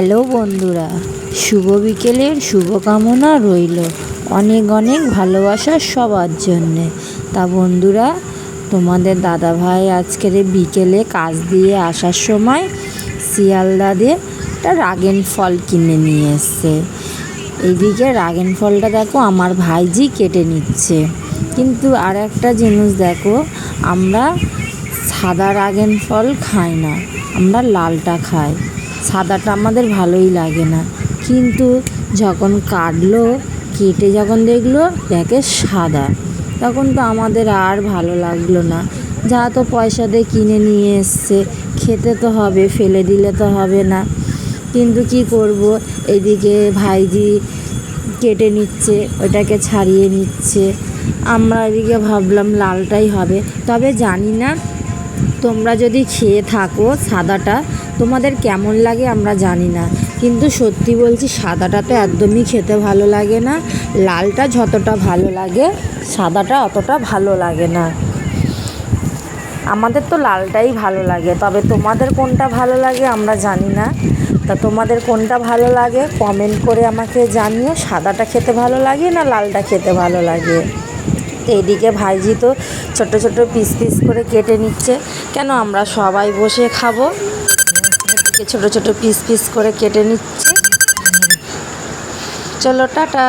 Hello বন্ধুরা, শুভ বিকেলের শুভকামনা রইল অনেক অনেক ভালোবাসার সবার জন্যে। তা বন্ধুরা, তোমাদের দাদাভাই আজকের বিকেলে কাজ দিয়ে আসার সময় শিয়ালদা দিয়ে একটা রাগেন ফল কিনে নিয়ে এসছে। এইদিকে রাগেন ফলটা দেখো আমার ভাইজি কেটে নিচ্ছে। কিন্তু আর একটা জিনিস দেখো, আমরা সাদা রাগেন ফল খাই না, আমরা লালটা খাই। সাদাটা আমাদের ভালোই লাগে না, কিন্তু যখন কাটলো, কেটে যখন দেখলো দেখে সাদা, তখন তো আমাদের আর ভালো লাগলো না। যা তো পয়সা দিয়ে কিনে নিয়ে এসছে, খেতে তো হবে, ফেলে দিলে তো হবে না। কিন্তু কি করব, এদিকে ভাইজি কেটে নিচ্ছে, ওটাকে ছাড়িয়ে নিচ্ছে। আমরা এদিকে ভাবলাম লালটাই হবে। তবে জানি না তোমরা যদি খেয়ে থাকো সাদাটা তোমাদের কেমন লাগে আমরা জানি না, কিন্তু সত্যি বলছি সাদাটা তো একদমই খেতে ভালো লাগে না। লালটা যতটা ভালো লাগে সাদাটা অতটা ভালো লাগে না। আমাদের তো লালটাই ভালো লাগে, তবে তোমাদের কোনটা ভালো লাগে আমরা জানি না। তা তোমাদের কোনটা ভালো লাগে কমেন্ট করে আমাকে জানিও, সাদাটা খেতে ভালো লাগে না লালটা খেতে ভালো লাগে। তো এদিকে ভাইজি তো ছোট ছোট পিস পিস করে কেটে নিচ্ছে, কেন আমরা সবাই বসে খাবো। এদিকে ছোট ছোট পিস পিস করে কেটে নিচ্ছে। চলো টাটা।